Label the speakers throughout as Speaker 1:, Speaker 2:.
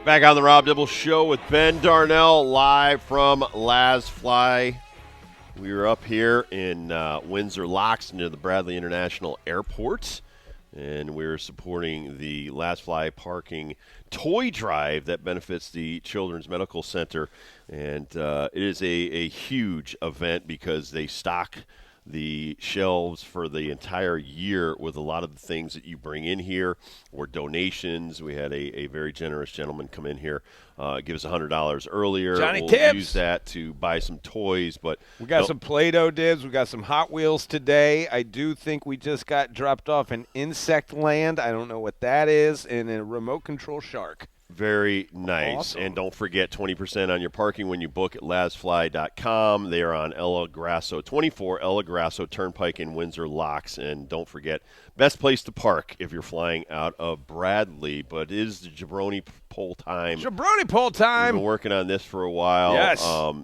Speaker 1: Back on the Rob Dibble Show with Ben Darnell, live from LAZ Fly. We were up here in Windsor Locks near the Bradley International Airport, and we're supporting the LAZ Fly Parking Toy Drive that benefits the Children's Medical Center. And it is a huge event because they stock the shelves for the entire year with a lot of the things that you bring in here or donations. We had a very generous gentleman come in here, give us $100 earlier.
Speaker 2: Johnny
Speaker 1: we'll
Speaker 2: Tibbs.
Speaker 1: use that to buy some toys. But
Speaker 2: we got some Play-Doh dibs. We got some Hot Wheels today. I do think we just got dropped off in Insect Land. I don't know what that is. And a remote control shark.
Speaker 1: Very nice.
Speaker 2: Awesome.
Speaker 1: And don't forget 20% on your parking when you book at lazfly.com. They are on El Grasso 24, El Grasso Turnpike in Windsor Locks. And don't forget, best place to park if you're flying out of Bradley. But it is the Jabroni poll time.
Speaker 2: Jabroni poll time.
Speaker 1: We've been working on this for a while.
Speaker 2: Yes.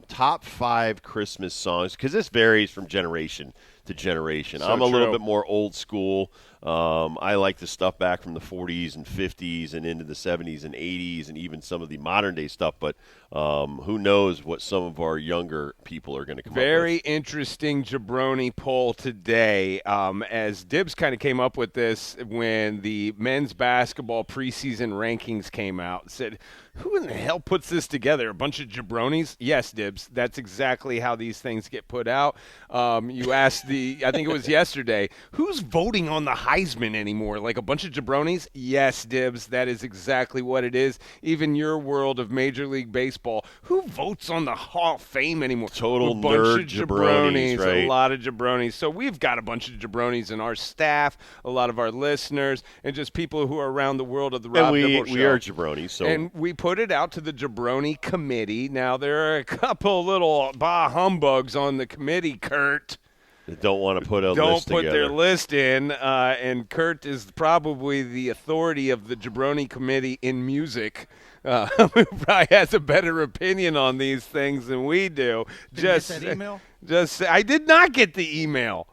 Speaker 1: Top 5 Christmas songs, because this varies from generation to generation.
Speaker 2: So
Speaker 1: I'm a little
Speaker 2: true.
Speaker 1: bit more old school. I like the stuff back from the 40s and 50s and into the 70s and 80s and even some of the modern day stuff. But who knows what some of our younger people are going to come up with.
Speaker 2: Very interesting Jabroni poll today. As Dibs kind of came up with this when the men's basketball preseason rankings came out. Said, who in the hell puts this together? A bunch of jabronis? Yes, Dibs. That's exactly how these things get put out. You asked I think it was yesterday, who's voting on the Heisman anymore? Like a bunch of jabronis? Yes, Dibs. That is exactly what it is. Even your world of Major League Baseball. Who votes on the Hall of Fame anymore?
Speaker 1: Total
Speaker 2: a bunch
Speaker 1: nerd
Speaker 2: of
Speaker 1: jabronis, right?
Speaker 2: A lot of jabronis. So we've got a bunch of jabronis in our staff, a lot of our listeners, and just people who are around the world of the Rob Dibble Show.
Speaker 1: We are jabronis. So.
Speaker 2: And we put it out to the Jabroni Committee. Now, there are a couple little bah humbugs on the committee, Kurt.
Speaker 1: They don't want to put a
Speaker 2: Don't
Speaker 1: list
Speaker 2: put
Speaker 1: together.
Speaker 2: their list in, and Kurt is probably the authority of the Jabroni Committee in music. Who probably has a better opinion on these things than we do.
Speaker 3: Did you get that email?
Speaker 2: I did not get the email.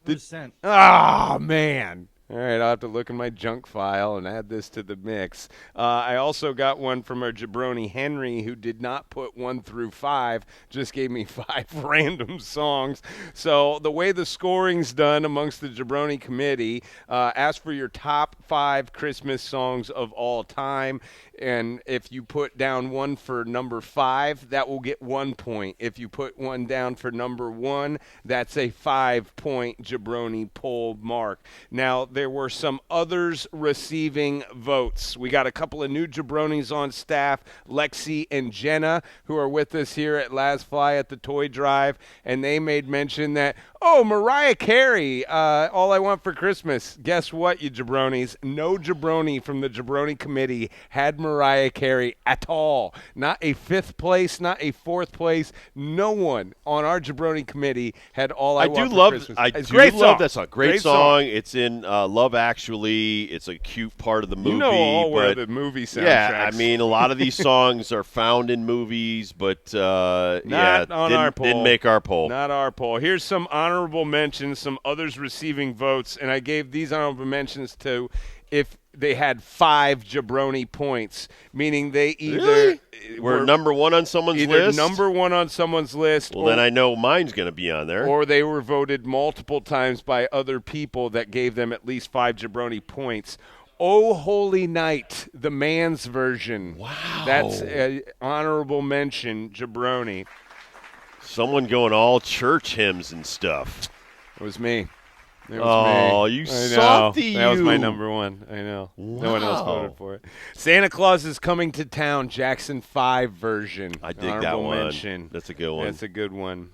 Speaker 3: It was sent.
Speaker 2: Oh, man. All right, I'll have to look in my junk file and add this to the mix. I also got one from our jabroni Henry, who did not put 1 through 5, just gave me 5 random songs. So the way the scoring's done amongst the Jabroni Committee, ask for your top 5 Christmas songs of all time. And if you put down one for number 5, that will get 1 point. If you put one down for number 1, that's a 5-point Jabroni poll mark. Now, there were some others receiving votes. We got a couple of new jabronis on staff, Lexi and Jenna, who are with us here at LAZ Fly at the Toy Drive, and they made mention that, Mariah Carey, All I Want for Christmas. Guess what, you jabronis? No jabroni from the Jabroni Committee had Mariah Carey at all. Not a 5th place, not a 4th place. No one on our Jabroni Committee had All I Want for Christmas.
Speaker 1: I do
Speaker 2: great
Speaker 1: love
Speaker 2: song.
Speaker 1: that song. Great song. It's in Love Actually. It's a cute part of the movie.
Speaker 2: You know all where
Speaker 1: but
Speaker 2: the movie soundtracks.
Speaker 1: yeah, I mean, a lot of these songs are found in movies, but
Speaker 2: on our poll.
Speaker 1: Didn't make our poll.
Speaker 2: Not our poll. Here's some honorable mentions, some others receiving votes, and I gave these honorable mentions to if they had 5 jabroni points, meaning they either
Speaker 1: were number 1 on someone's list.
Speaker 2: Number 1 on someone's list.
Speaker 1: Well, then I know mine's going to be on there.
Speaker 2: Or they were voted multiple times by other people that gave them at least 5 jabroni points. Oh Holy Night, the man's version.
Speaker 1: Wow.
Speaker 2: That's an honorable mention, jabroni.
Speaker 1: Someone going all church hymns and stuff.
Speaker 2: It was me. It was me.
Speaker 1: You
Speaker 2: I know.
Speaker 1: softy,
Speaker 2: That was my
Speaker 1: you.
Speaker 2: number 1. I know.
Speaker 1: Wow.
Speaker 2: No one else voted for it. Santa Claus is Coming to Town, Jackson 5 version.
Speaker 1: I dig that
Speaker 2: Honorable
Speaker 1: one.
Speaker 2: mention.
Speaker 1: That's a good one.
Speaker 2: That's a good one.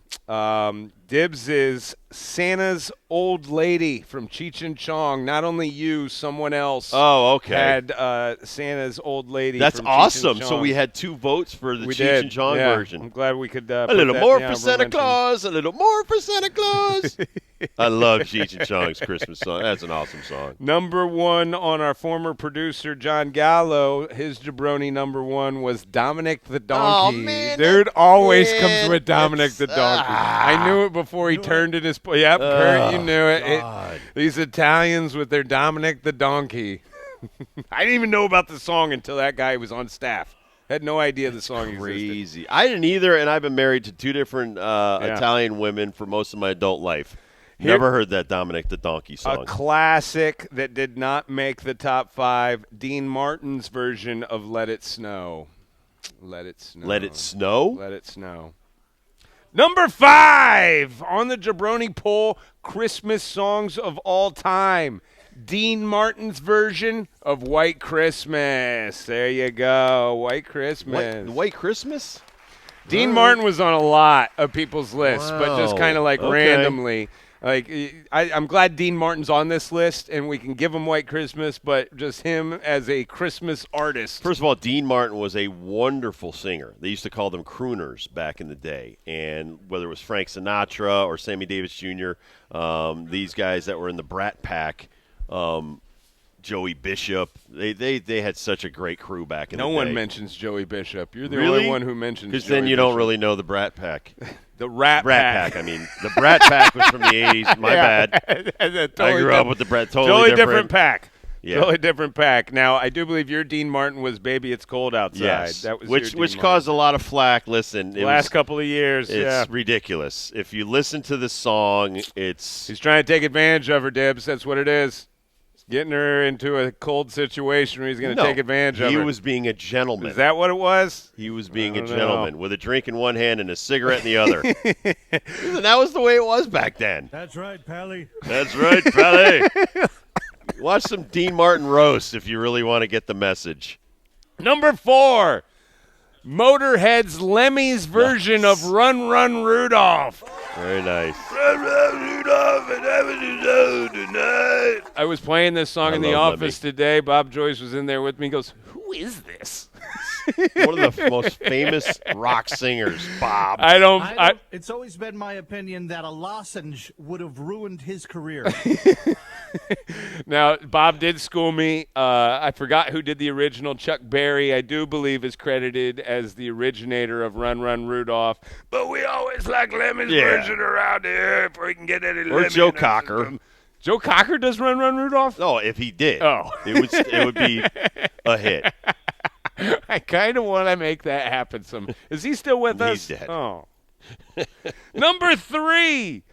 Speaker 2: Dibs is Santa's Old Lady from Cheech and Chong. Not only you, someone else had Santa's Old Lady.
Speaker 1: That's
Speaker 2: from
Speaker 1: awesome.
Speaker 2: Cheech and Chong.
Speaker 1: So we had 2 votes for the
Speaker 2: We
Speaker 1: Cheech
Speaker 2: did.
Speaker 1: and Chong
Speaker 2: Yeah.
Speaker 1: version.
Speaker 2: I'm glad we could
Speaker 1: a
Speaker 2: put
Speaker 1: little
Speaker 2: that
Speaker 1: more
Speaker 2: in the
Speaker 1: for
Speaker 2: honorable
Speaker 1: Santa
Speaker 2: mention.
Speaker 1: Claus. A little more for Santa Claus. I love Cheech and Chong's Christmas song. That's an awesome song.
Speaker 2: Number 1 on our former producer, John Gallo. His jabroni number 1 was Dominic the Donkey.
Speaker 1: Oh, man,
Speaker 2: Dude always comes with Dominic
Speaker 1: it's-
Speaker 2: the Donkey. I knew it before he turned in his... Yep, Kurt, you knew it.
Speaker 1: God.
Speaker 2: These Italians with their Dominic the Donkey. I didn't even know about the song until that guy was on staff. Had no idea the song existed.
Speaker 1: Crazy. I didn't either, and I've been married to 2 different Italian women for most of my adult life. Never heard that Dominic the Donkey song.
Speaker 2: A classic that did not make the top 5, Dean Martin's version of Let It Snow. Let It Snow.
Speaker 1: Let It Snow?
Speaker 2: Let It Snow. Number 5 on the Jabroni poll, Christmas songs of all time. Dean Martin's version of White Christmas. There you go, White Christmas.
Speaker 1: White Christmas?
Speaker 2: Dean Martin was on a lot of people's lists, but just kind of like randomly. Like I'm glad Dean Martin's on this list, and we can give him White Christmas, but just him as a Christmas artist.
Speaker 1: First of all, Dean Martin was a wonderful singer. They used to call them crooners back in the day. And whether it was Frank Sinatra or Sammy Davis Jr., these guys that were in the Brat Pack, Joey Bishop, they had such a great crew back in the day.
Speaker 2: No one mentions Joey Bishop. You're the only one who mentions Joey Bishop.
Speaker 1: Because then you don't really know the Brat Pack.
Speaker 2: The Rat Pack.
Speaker 1: I mean, the Brat Pack was from the 80s. My bad. I grew up with the Brat. Totally
Speaker 2: different pack.
Speaker 1: Yeah.
Speaker 2: Totally different pack. Now, I do believe your Dean Martin was "Baby, It's Cold Outside."
Speaker 1: Yes,
Speaker 2: that was
Speaker 1: which caused a lot of flack. Listen,
Speaker 2: last couple of years,
Speaker 1: it's ridiculous. If you listen to the song,
Speaker 2: he's trying to take advantage of her, Dibs. That's what it is. Getting her into a cold situation where he's going to take advantage of her.
Speaker 1: He was being a gentleman.
Speaker 2: Is that what it was?
Speaker 1: He was being a gentleman with a drink in one hand and a cigarette in the other. Listen, that was the way it was back then.
Speaker 3: That's right, Pally.
Speaker 1: That's right, Pally. Watch some Dean Martin roast if you really want to get the message.
Speaker 2: Number 4, Motorhead's Lemmy's version of Run, Run, Rudolph.
Speaker 1: Very nice.
Speaker 2: Run, run, Rudolph, and having his own tonight. I was playing this song in the office today. Bob Joyce was in there with me. He goes, "Who is this?"
Speaker 1: One of the most famous rock singers, Bob.
Speaker 3: It's always been my opinion that a lozenge would have ruined his career.
Speaker 2: Now, Bob did school me. I forgot who did the original. Chuck Berry, I do believe, is credited as the originator of Run, Run, Rudolph. But we always like Lemmy's version around here if we can get any
Speaker 1: Or Joe Cocker.
Speaker 2: Joe Cocker does Run, Run, Rudolph?
Speaker 1: No, if he did,
Speaker 2: it
Speaker 1: would be a hit.
Speaker 2: I kind of want to make that happen. Is he still with us?
Speaker 1: He's dead.
Speaker 2: Oh. Number 3,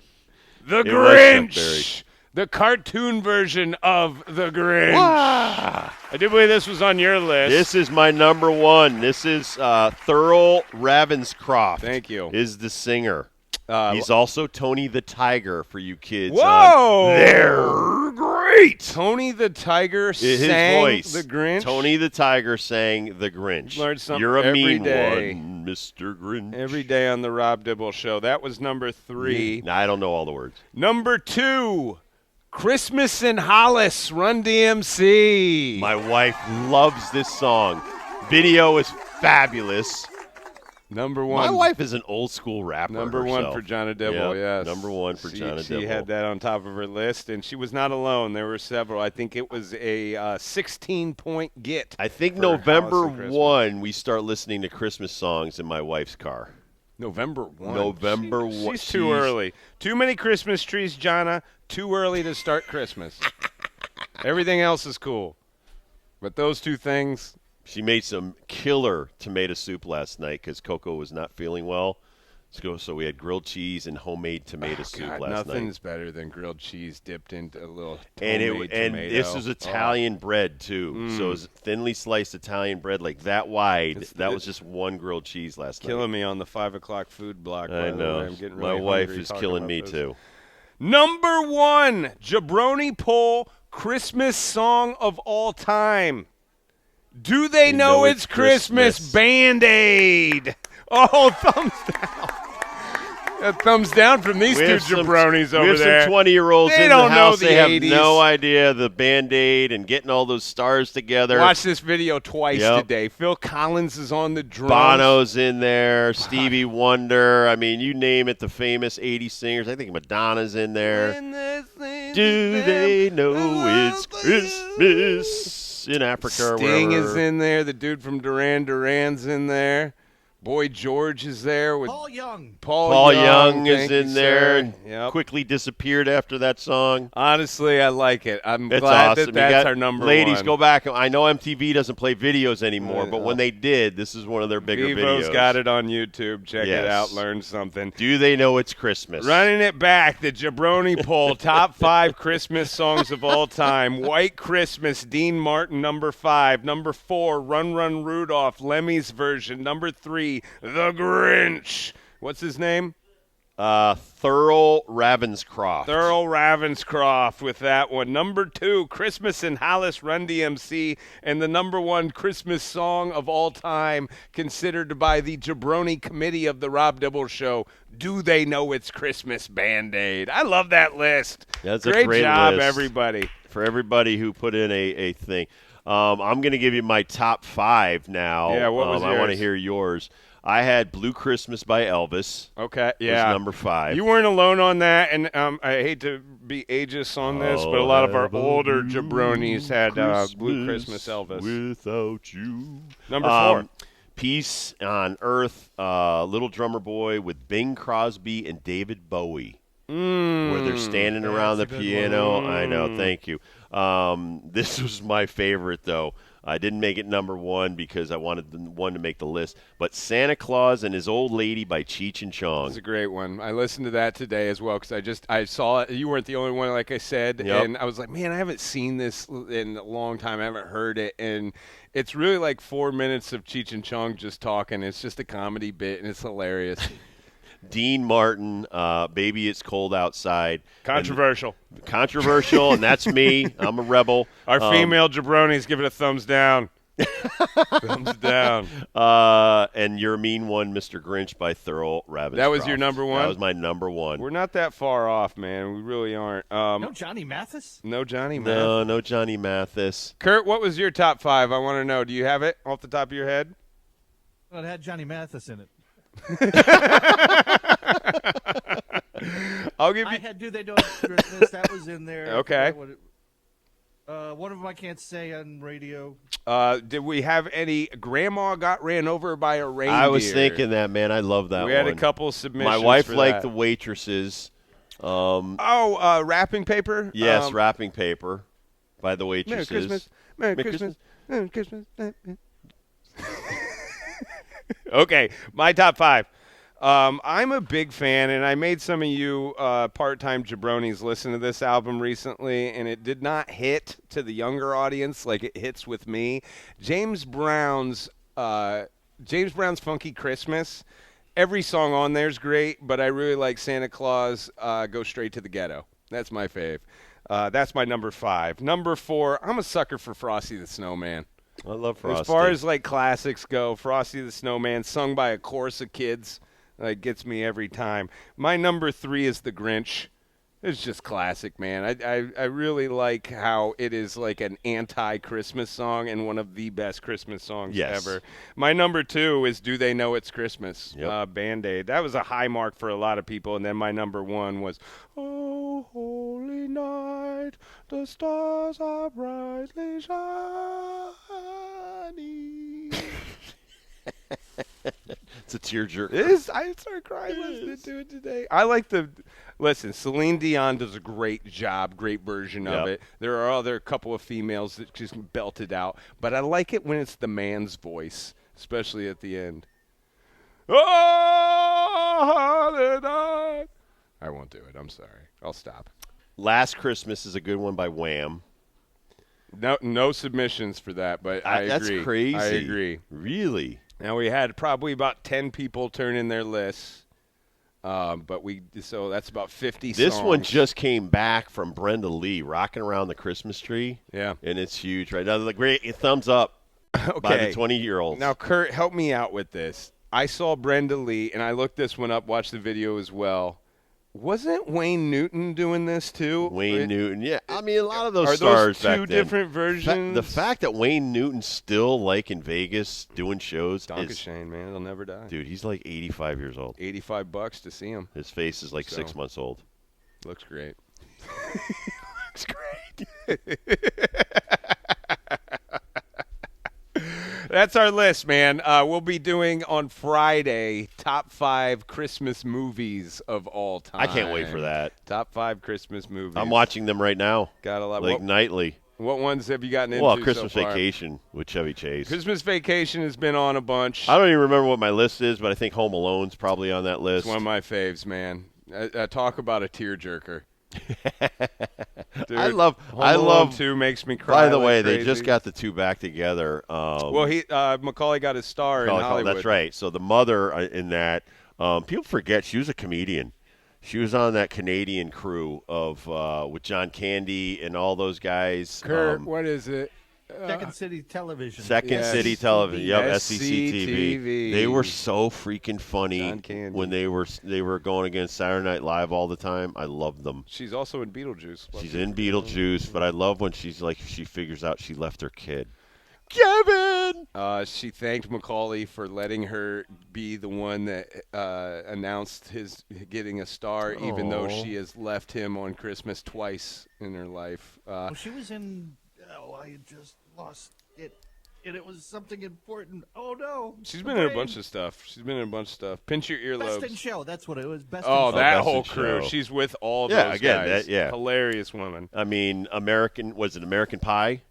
Speaker 2: The Grinch. The cartoon version of The Grinch.
Speaker 1: Wow.
Speaker 2: I do believe this was on your list.
Speaker 1: This is my number 1. This is Thurl Ravenscroft.
Speaker 2: Thank you.
Speaker 1: Is the singer. He's also Tony the Tiger for you kids.
Speaker 2: Whoa!
Speaker 1: They're great.
Speaker 2: Tony the Tiger
Speaker 1: His
Speaker 2: sang
Speaker 1: voice.
Speaker 2: The Grinch.
Speaker 1: Tony the Tiger sang The Grinch.
Speaker 2: Learned something
Speaker 1: You're a
Speaker 2: every
Speaker 1: mean
Speaker 2: day.
Speaker 1: one, Mr. Grinch.
Speaker 2: Every day on the Rob Dibble Show. That was number 3.
Speaker 1: I don't know all the words.
Speaker 2: Number 2, Christmas in Hollis, Run DMC.
Speaker 1: My wife loves this song. Video is fabulous.
Speaker 2: Number 1.
Speaker 1: My wife is an old school rapper.
Speaker 2: Number
Speaker 1: herself.
Speaker 2: 1 for Jonna Dibble, yes.
Speaker 1: Number 1 for Jonna Dibble.
Speaker 2: She had that on top of her list, and she was not alone. There were several. I think it was a 16-point get.
Speaker 1: I think November 1 we start listening to Christmas songs in my wife's car.
Speaker 2: November 1.
Speaker 1: November 1.
Speaker 2: She's too early. Too many Christmas trees, Jonna. Too early to start Christmas. Everything else is cool. But those two things.
Speaker 1: She made some killer tomato soup last night because Coco was not feeling well. So we had grilled cheese and homemade tomato soup last night.
Speaker 2: Nothing's better than grilled cheese dipped into a little
Speaker 1: homemade tomato. And this is Italian bread, too. So it was thinly sliced Italian bread like that wide. That was just one grilled cheese last night.
Speaker 2: Killing me on the 5 o'clock food block.
Speaker 1: I know.
Speaker 2: I'm getting really
Speaker 1: My wife
Speaker 2: hungry
Speaker 1: is killing me, too.
Speaker 2: Number 1, Jabroni poll, Christmas song of all time. Do they know it's Christmas? Band-Aid. Oh, thumbs down. Thumbs down from these two jabronis over there.
Speaker 1: We have some 20-years in the house. They have no idea the Band-Aid and getting all those stars together.
Speaker 2: Watch this video twice today. Phil Collins is on the drums.
Speaker 1: Bono's in there. Stevie Wonder. I mean, you name it, the famous 80s singers. I think Madonna's in there. Do they know it's Christmas in Africa or wherever?
Speaker 2: Sting is in there. The dude from Duran Duran's in there. Boy George is there with
Speaker 3: Paul Young.
Speaker 1: Paul Young is
Speaker 2: thank you,
Speaker 1: in there
Speaker 2: sir.
Speaker 1: and
Speaker 2: Yep.
Speaker 1: quickly disappeared after that song.
Speaker 2: Honestly, I like it. I'm
Speaker 1: It's
Speaker 2: glad
Speaker 1: awesome.
Speaker 2: that that's our number
Speaker 1: ladies,
Speaker 2: one.
Speaker 1: go back. I know MTV doesn't play videos anymore, but
Speaker 2: Oh.
Speaker 1: when they did, this is one of their bigger
Speaker 2: Vivo's
Speaker 1: videos.
Speaker 2: got it on YouTube. Check it
Speaker 1: Yes.
Speaker 2: out. Learn something.
Speaker 1: Do they know it's Christmas?
Speaker 2: Running it back, the Jabroni poll, top 5 Christmas songs of all time. White Christmas, Dean Martin, number 5. Number 4, Run Run Rudolph, Lemmy's version. Number 3, The Grinch. What's his name?
Speaker 1: Thurl Ravenscroft.
Speaker 2: Thurl Ravenscroft with that one. Number 2, Christmas in Hollis, Run DMC. And the number 1 Christmas song of all time, considered by the Jabroni Committee of the Rob Dibble Show, Do They Know It's Christmas, Band-Aid. I love that list.
Speaker 1: That's a
Speaker 2: great
Speaker 1: great
Speaker 2: job,
Speaker 1: list.
Speaker 2: everybody.
Speaker 1: For everybody who put in a thing. I'm going to give you my top 5 now.
Speaker 2: Yeah, what was
Speaker 1: I want to
Speaker 2: yours?
Speaker 1: hear yours. I had Blue Christmas by Elvis.
Speaker 2: Okay, yeah.
Speaker 1: Was number 5.
Speaker 2: You weren't alone on that, and I hate to be ageist on this, but a lot of our older jabronis had Blue Christmas Elvis.
Speaker 1: Without you.
Speaker 2: Number 4.
Speaker 1: Peace on Earth, Little Drummer Boy with Bing Crosby and David Bowie. Where they're standing around the
Speaker 3: that's a good
Speaker 1: piano.
Speaker 3: one.
Speaker 1: I know, thank you. This was my favorite, though. I didn't make it number 1 because I wanted the one to make the list. But Santa Claus and His Old Lady by Cheech and Chong.
Speaker 2: It's a great one. I listened to that today as well because I saw it. You weren't the only one, like I said.
Speaker 1: Yep.
Speaker 2: And I was like, man, I haven't seen this in a long time. I haven't heard it. And it's really like 4 minutes of Cheech and Chong just talking. It's just a comedy bit, and it's hilarious.
Speaker 1: Dean Martin, Baby It's Cold Outside.
Speaker 2: Controversial.
Speaker 1: Controversial, and that's me. I'm a rebel.
Speaker 2: Our female jabronis give it a thumbs down. Thumbs down.
Speaker 1: And You're a Mean One, Mr. Grinch by Thurl Ravenscroft.
Speaker 2: That was your number 1?
Speaker 1: That was my number 1.
Speaker 2: We're not that far off, man. We really aren't.
Speaker 3: No Johnny Mathis?
Speaker 2: No Johnny Mathis.
Speaker 1: No Johnny Mathis.
Speaker 2: Kurt, what was your top 5? I want to know. Do you have it off the top of your head?
Speaker 3: Well, it had Johnny Mathis in it.
Speaker 2: I'll give
Speaker 3: I
Speaker 2: you.
Speaker 3: had Do They Know It's Christmas. That was in there.
Speaker 2: Okay.
Speaker 3: One of them I can't say on radio.
Speaker 2: Did we have any? Grandma got ran over by a reindeer.
Speaker 1: I was thinking that, man. I love that
Speaker 2: we
Speaker 1: one.
Speaker 2: had a couple submissions.
Speaker 1: My wife
Speaker 2: for
Speaker 1: liked
Speaker 2: that.
Speaker 1: the waitresses.
Speaker 2: Wrapping paper.
Speaker 1: Yes, wrapping paper by the
Speaker 2: Merry
Speaker 1: waitresses.
Speaker 2: Christmas. Merry
Speaker 1: Merry
Speaker 2: Christmas. Merry Christmas. Okay, my top 5. I'm a big fan, and I made some of you part-time jabronis listen to this album recently, and it did not hit to the younger audience like it hits with me. James Brown's Funky Christmas. Every song on there is great, but I really like Santa Claus Go Straight to the Ghetto. That's my fave. That's my number 5. Number 4, I'm a sucker for Frosty the Snowman.
Speaker 1: I love Frosty.
Speaker 2: As far as like classics go, Frosty the Snowman, sung by a chorus of kids, gets me every time. My number 3 is The Grinch. It's just classic, man. I really like how it is like an anti-Christmas song and one of the best Christmas songs ever. My number 2 is Do They Know It's Christmas?
Speaker 1: Yep.
Speaker 2: Band-Aid. That was a high mark for a lot of people. And then my number 1 was Oh, Holy Night, the stars are brightly shining.
Speaker 1: It's a tearjerker.
Speaker 2: It is. I started crying listening to it today. I like the listen. Celine Dion does a great job, great version of it. There are other couple of females that just belt it out, but I like it when it's the man's voice, especially at the end. Oh, holiday. I won't do it. I'm sorry. I'll stop.
Speaker 1: Last Christmas is a good one by Wham.
Speaker 2: No submissions for that, but I agree.
Speaker 1: That's crazy.
Speaker 2: I agree.
Speaker 1: Really?
Speaker 2: Now, we had probably about 10 people turn in their lists, so that's about 50
Speaker 1: This
Speaker 2: songs.
Speaker 1: one just came back from Brenda Lee, Rocking Around the Christmas Tree.
Speaker 2: Yeah.
Speaker 1: And it's huge right now. The great thumbs up by the 20-year-olds.
Speaker 2: Now, Kurt, help me out with this. I saw Brenda Lee, and I looked this one up, watched the video as well. Wasn't Wayne Newton doing this too?
Speaker 1: Wayne Newton, yeah. I mean, a lot of those
Speaker 2: Are
Speaker 1: stars
Speaker 2: those
Speaker 1: back
Speaker 2: two
Speaker 1: then.
Speaker 2: different versions?
Speaker 1: The fact that Wayne Newton's still like in Vegas doing shows is,
Speaker 2: Shane, man, it'll never die.
Speaker 1: dude, he's like 85 years old.
Speaker 2: $85 to see him.
Speaker 1: His face is like 6 months old.
Speaker 2: Looks great.
Speaker 1: Looks great.
Speaker 2: That's our list, man. We'll be doing on Friday top 5 Christmas movies of all time.
Speaker 1: I can't wait for that.
Speaker 2: Top 5 Christmas movies.
Speaker 1: I'm watching them right now.
Speaker 2: Got a lot.
Speaker 1: Like nightly.
Speaker 2: What ones have you gotten into?
Speaker 1: Well, Christmas
Speaker 2: so far?
Speaker 1: Vacation with Chevy Chase.
Speaker 2: Christmas Vacation has been on a bunch.
Speaker 1: I don't even remember what my list is, but I think Home Alone's probably on that list.
Speaker 2: It's one of my faves, man. Talk about a tearjerker. Dude,
Speaker 1: I love
Speaker 2: Home Alone 2 makes me cry.
Speaker 1: By the
Speaker 2: like
Speaker 1: way,
Speaker 2: crazy.
Speaker 1: they just got the two back together.
Speaker 2: Well, Macaulay got his star in Hollywood.
Speaker 1: That's right. So the mother in that, people forget she was a comedian. She was on that Canadian crew of with John Candy and all those guys.
Speaker 2: Kurt, what is it?
Speaker 3: Second City Television.
Speaker 1: Second City Television. Yep,
Speaker 2: SCTV.
Speaker 1: They were so freaking funny
Speaker 2: John Candy.
Speaker 1: when they were going against Saturday Night Live all the time. I loved them.
Speaker 2: She's also in Beetlejuice.
Speaker 1: She's in Beetlejuice, but I love when she figures out she left her kid. Kevin!
Speaker 2: She thanked Macaulay for letting her be the one that announced his getting a star, even though she has left him on Christmas twice in her life.
Speaker 3: She was in. Oh, I just lost it. And it was something important. Oh, no.
Speaker 2: She's been in a bunch of stuff. Pinch your earlobes.
Speaker 3: Best in Show. That's what it was. Best
Speaker 2: Oh,
Speaker 3: in Show.
Speaker 2: that
Speaker 1: Best
Speaker 2: whole
Speaker 1: in
Speaker 2: crew.
Speaker 1: Show.
Speaker 2: She's with all those guys. Hilarious woman.
Speaker 1: I mean, American Pie?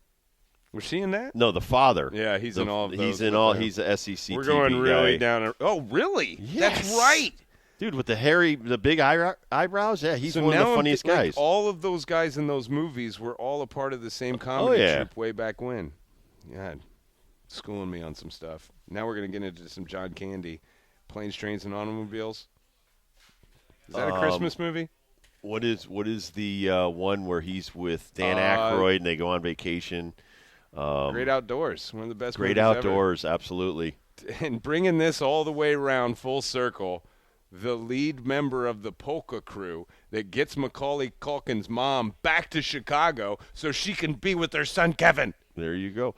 Speaker 2: Was she in that?
Speaker 1: No, the father.
Speaker 2: Yeah, he's in all of those.
Speaker 1: He's in all. He's a SEC.
Speaker 2: We're going
Speaker 1: TV
Speaker 2: really
Speaker 1: guy.
Speaker 2: down. Oh, really?
Speaker 1: Yes.
Speaker 2: That's right.
Speaker 1: Dude, with the big eyebrows, yeah, he's
Speaker 2: So
Speaker 1: one of
Speaker 2: now
Speaker 1: the funniest guys.
Speaker 2: All of those guys in those movies were all a part of the same comedy troupe way back when. God, schooling me on some stuff. Now we're going to get into some John Candy. Planes, Trains, and Automobiles. Is that a Christmas movie?
Speaker 1: What is the one where he's with Dan Aykroyd and they go on vacation?
Speaker 2: Great Outdoors, one of the best
Speaker 1: Great
Speaker 2: movies
Speaker 1: Outdoors, absolutely.
Speaker 2: ever. And bringing this all the way around full circle, the lead member of the polka crew that gets Macaulay Culkin's mom back to Chicago so she can be with her son Kevin.
Speaker 1: There you go.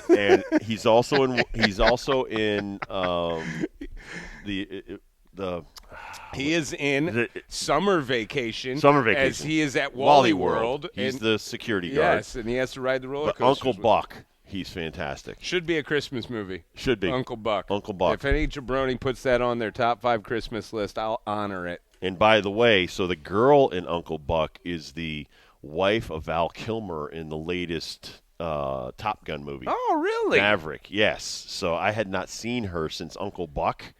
Speaker 1: And he's also in the
Speaker 2: He is in Summer Vacation. As he is at
Speaker 1: Wally
Speaker 2: World.
Speaker 1: He's the security guard.
Speaker 2: Yes, and he has to ride the roller
Speaker 1: But
Speaker 2: coaster.
Speaker 1: Uncle Buck, he's fantastic.
Speaker 2: Should be a Christmas movie.
Speaker 1: Should be.
Speaker 2: Uncle Buck.
Speaker 1: Uncle Buck.
Speaker 2: If any jabroni puts that on their top 5 Christmas list, I'll honor it.
Speaker 1: And by the way, so the girl in Uncle Buck is the wife of Val Kilmer in the latest Top Gun movie.
Speaker 2: Oh, really?
Speaker 1: Maverick, yes. So I had not seen her since Uncle Buck,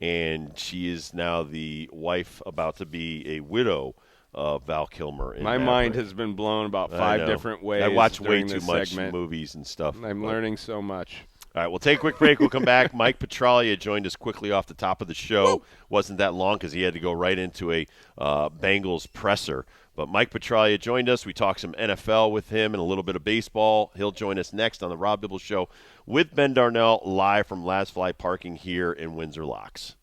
Speaker 1: and she is now the wife about to be a widow of Val Kilmer. In
Speaker 2: My
Speaker 1: Maverick.
Speaker 2: mind has been blown about 5 different ways.
Speaker 1: I watch way
Speaker 2: during
Speaker 1: too
Speaker 2: this
Speaker 1: much
Speaker 2: segment.
Speaker 1: movies and stuff.
Speaker 2: I'm learning so much.
Speaker 1: All right, we'll take a quick break. We'll come back. Mike Petraglia joined us quickly off the top of the show.
Speaker 2: Woo!
Speaker 1: Wasn't that long because he had to go right into a Bengals presser. But Mike Petraglia joined us. We talked some NFL with him and a little bit of baseball. He'll join us next on the Rob Dibble Show with Ben Darnell live from LAZ Fly Parking here in Windsor Locks.